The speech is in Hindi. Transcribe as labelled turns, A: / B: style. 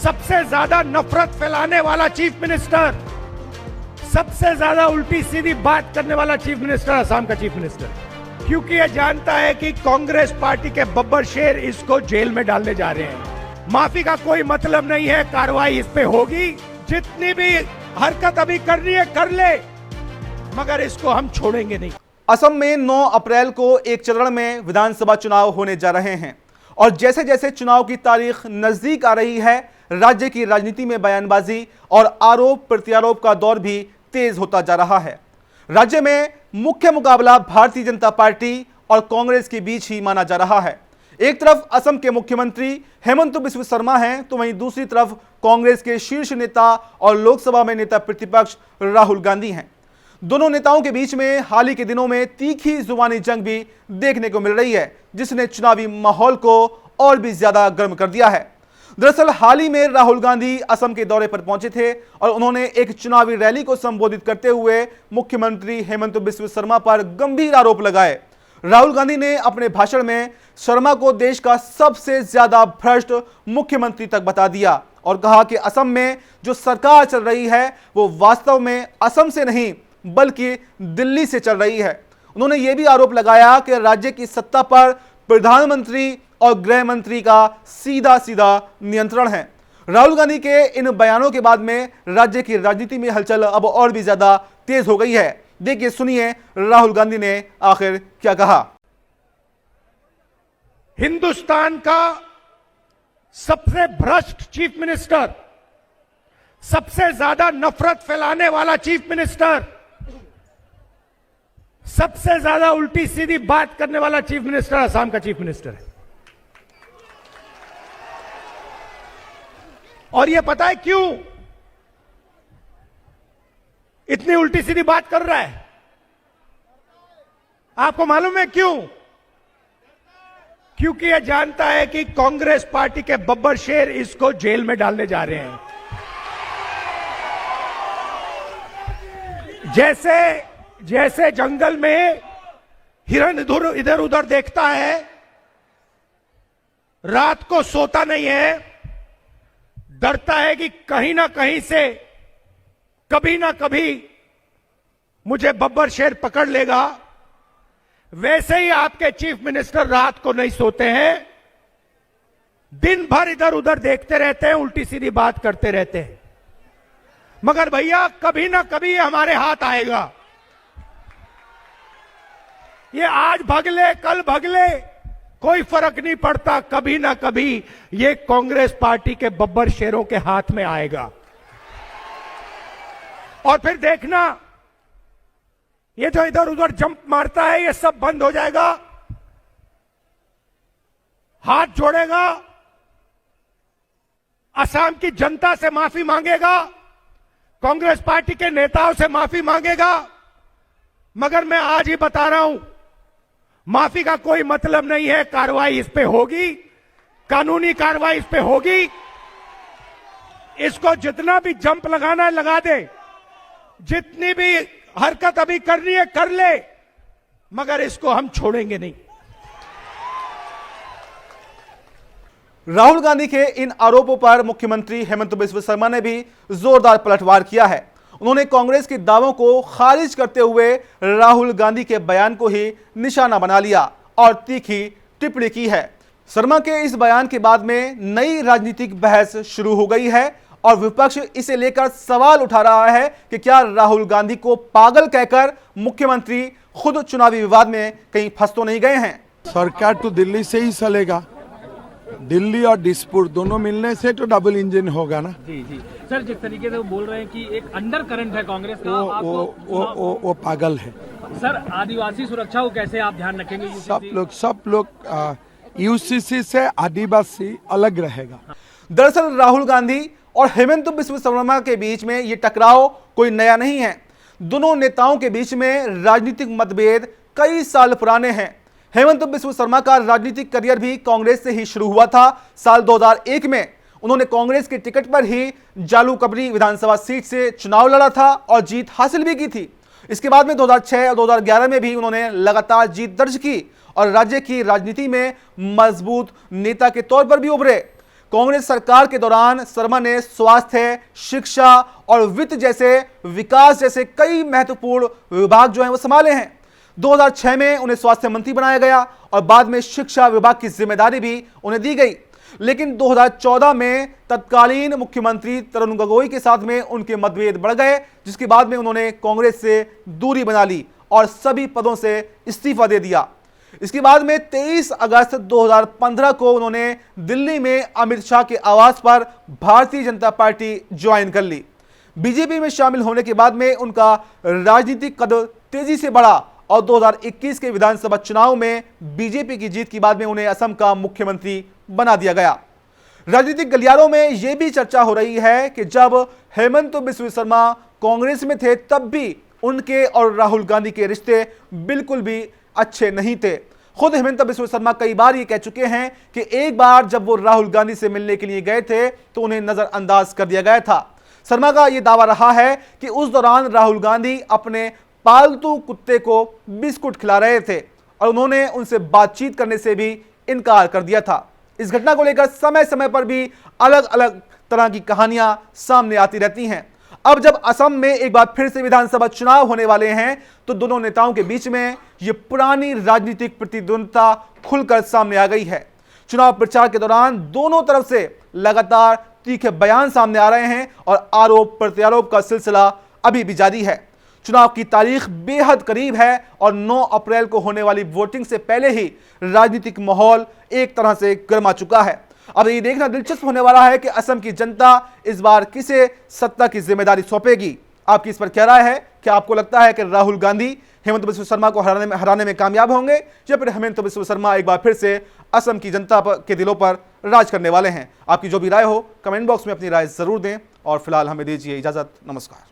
A: सबसे ज्यादा नफरत फैलाने वाला चीफ मिनिस्टर, सबसे ज्यादा उल्टी सीधी बात करने वाला चीफ मिनिस्टर असम का चीफ मिनिस्टर, क्योंकि यह जानता है कि कांग्रेस पार्टी के बब्बर शेर इसको जेल में डालने जा रहे हैं। माफी का कोई मतलब नहीं है, कार्रवाई इस पे होगी। जितनी भी हरकत अभी करनी है कर ले, मगर इसको हम छोड़ेंगे नहीं।
B: असम में 9 अप्रैल को एक चरण में विधानसभा चुनाव होने जा रहे हैं और जैसे जैसे चुनाव की तारीख नजदीक आ रही है, राज्य की राजनीति में बयानबाजी और आरोप प्रत्यारोप का दौर भी तेज होता जा रहा है। राज्य में मुख्य मुकाबला भारतीय जनता पार्टी और कांग्रेस के बीच ही माना जा रहा है। एक तरफ असम के मुख्यमंत्री हेमंत बिस्व शर्मा हैं, तो वहीं दूसरी तरफ कांग्रेस के शीर्ष नेता और लोकसभा में नेता प्रतिपक्ष राहुल गांधी हैं। दोनों नेताओं के बीच में हाल ही के दिनों में तीखी जुबानी जंग भी देखने को मिल रही है, जिसने चुनावी माहौल को और भी ज्यादा गर्म कर दिया है। दरअसल हाल ही में राहुल गांधी असम के दौरे पर पहुंचे थे और उन्होंने एक चुनावी रैली को संबोधित करते हुए मुख्यमंत्री हेमंत बिस्व शर्मा पर गंभीर आरोप लगाए। राहुल गांधी ने अपने भाषण में शर्मा को देश का सबसे ज्यादा भ्रष्ट मुख्यमंत्री तक बता दिया और कहा कि असम में जो सरकार चल रही है वो वास्तव में असम से नहीं बल्कि दिल्ली से चल रही है। उन्होंने यह भी आरोप लगाया कि राज्य की सत्ता पर प्रधानमंत्री और गृह मंत्री का सीधा सीधा नियंत्रण है। राहुल गांधी के इन बयानों के बाद में राज्य की राजनीति में हलचल अब और भी ज्यादा तेज हो गई है। देखिए, सुनिए राहुल गांधी ने आखिर क्या कहा।
A: हिंदुस्तान का सबसे भ्रष्ट चीफ मिनिस्टर, सबसे ज्यादा नफरत फैलाने वाला चीफ मिनिस्टर, सबसे ज्यादा उल्टी सीधी बात करने वाला चीफ मिनिस्टर असम का चीफ मिनिस्टर है। और यह पता है क्यों इतनी उल्टी सीधी बात कर रहा है? आपको मालूम है क्यों? क्योंकि यह जानता है कि कांग्रेस पार्टी के बब्बर शेर इसको जेल में डालने जा रहे हैं। जैसे जंगल में हिरण इधर उधर देखता है, रात को सोता नहीं है, डरता है कि कहीं ना कहीं से कभी ना कभी मुझे बब्बर शेर पकड़ लेगा, वैसे ही आपके चीफ मिनिस्टर रात को नहीं सोते हैं, दिन भर इधर उधर देखते रहते हैं, उल्टी सीधी बात करते रहते हैं। मगर भैया कभी ना कभी हमारे हाथ आएगा। ये आज भगले कल भगले कोई फर्क नहीं पड़ता, कभी ना कभी ये कांग्रेस पार्टी के बब्बर शेरों के हाथ में आएगा। और फिर देखना, ये जो इधर उधर जंप मारता है ये सब बंद हो जाएगा, हाथ जोड़ेगा, असम की जनता से माफी मांगेगा, कांग्रेस पार्टी के नेताओं से माफी मांगेगा। मगर मैं आज ही बता रहा हूं, माफी का कोई मतलब नहीं है, कार्रवाई इस पे होगी, कानूनी कार्रवाई इस पे होगी। इसको जितना भी जंप लगाना है लगा दे, जितनी भी हरकत अभी करनी है कर ले, मगर इसको हम छोड़ेंगे नहीं।
B: राहुल गांधी के इन आरोपों पर मुख्यमंत्री हेमंत बिस्व शर्मा ने भी जोरदार पलटवार किया है। उन्होंने कांग्रेस के दावों को खारिज करते हुए राहुल गांधी के बयान को ही निशाना बना लिया और तीखी टिप्पणी की है। शर्मा के इस बयान के बाद में नई राजनीतिक बहस शुरू हो गई है और विपक्ष इसे लेकर सवाल उठा रहा है कि क्या राहुल गांधी को पागल कहकर मुख्यमंत्री खुद चुनावी विवाद में कहीं फंस तो नहीं गए हैं।
C: सरकार तो दिल्ली से ही चलेगा, दिल्ली और दिसपुर दोनों मिलने से तो डबल इंजन होगा ना।
D: जी जी सर, जिस तरीके से वो बोल रहे हैं कि एक अंडर करंट है कांग्रेस का,
C: वो पागल है।
D: सर, आदिवासी सुरक्षा को कैसे आप ध्यान रखेंगे?
C: सब लोग यूसीसी से आदिवासी अलग रहेगा।
B: दरअसल राहुल गांधी और हेमंत बिस्व शर्मा के बीच में ये टकराव कोई नया नहीं है। दोनों नेताओं के बीच में राजनीतिक मतभेद कई साल पुराने हैं। हेमंत बिस्व शर्मा का राजनीतिक करियर भी कांग्रेस से ही शुरू हुआ था। साल 2001 में उन्होंने कांग्रेस के टिकट पर ही जालूकबरी विधानसभा सीट से चुनाव लड़ा था और जीत हासिल भी की थी। इसके बाद में 2006 और 2011 में भी उन्होंने लगातार जीत दर्ज की और राज्य की राजनीति में मजबूत नेता के तौर पर भी उभरे। कांग्रेस सरकार के दौरान शर्मा ने स्वास्थ्य, शिक्षा और वित्त जैसे विकास जैसे कई महत्वपूर्ण विभाग जो हैं वो संभाले हैं। 2006 में उन्हें स्वास्थ्य मंत्री बनाया गया और बाद में शिक्षा विभाग की जिम्मेदारी भी उन्हें दी गई। लेकिन 2014 में तत्कालीन मुख्यमंत्री तरुण गोगोई के साथ में उनके मतभेद बढ़ गए, जिसके बाद में उन्होंने कांग्रेस से दूरी बना ली और सभी पदों से इस्तीफा दे दिया। इसके बाद में 23 अगस्त 2015 को उन्होंने दिल्ली में अमित शाह के आवास पर भारतीय जनता पार्टी ज्वाइन कर ली। बीजेपी में शामिल होने के बाद में उनका राजनीतिक कद तेजी से बढ़ा और 2021 के विधानसभा चुनाव में बीजेपी की जीत के बाद में उन्हें असम का मुख्यमंत्री बना दिया गया। राजनीतिक गलियारों में यह भी चर्चा हो रही है कि जब हेमंत बिस्व शर्मा कांग्रेस में थे तब भी उनके और राहुल गांधी के रिश्ते बिल्कुल भी अच्छे नहीं थे। खुद हेमंत बिस्व शर्मा कई बार ये कह चुके हैं कि एक बार जब वो राहुल गांधी से मिलने के लिए गए थे तो उन्हें नजरअंदाज कर दिया गया था। शर्मा का यह दावा रहा है कि उस दौरान राहुल गांधी अपने पालतू कुत्ते को बिस्कुट खिला रहे थे और उन्होंने उनसे बातचीत करने से भी इनकार कर दिया था। इस घटना को लेकर समय समय पर भी अलग अलग तरह की कहानियां सामने आती रहती हैं। अब जब असम में एक बार फिर से विधानसभा चुनाव होने वाले हैं तो दोनों नेताओं के बीच में यह पुरानी राजनीतिक प्रतिद्वंद्विता खुलकर सामने आ गई है। चुनाव प्रचार के दौरान दोनों तरफ से लगातार तीखे बयान सामने आ रहे हैं और आरोप प्रत्यारोप का सिलसिला अभी भी जारी है। चुनाव की तारीख बेहद करीब है और 9 अप्रैल को होने वाली वोटिंग से पहले ही राजनीतिक माहौल एक तरह से गर्मा चुका है। अब ये देखना दिलचस्प होने वाला है कि असम की जनता इस बार किसे सत्ता की जिम्मेदारी सौंपेगी। आपकी इस पर क्या राय है? क्या आपको लगता है कि राहुल गांधी हेमंत बिस्व शर्मा को हराने में कामयाब होंगे या फिर हेमंत बिस्व शर्मा एक बार फिर से असम की जनता के दिलों पर राज करने वाले हैं? आपकी जो भी राय हो कमेंट बॉक्स में अपनी राय जरूर दें और फिलहाल हमें दीजिए इजाजत। नमस्कार।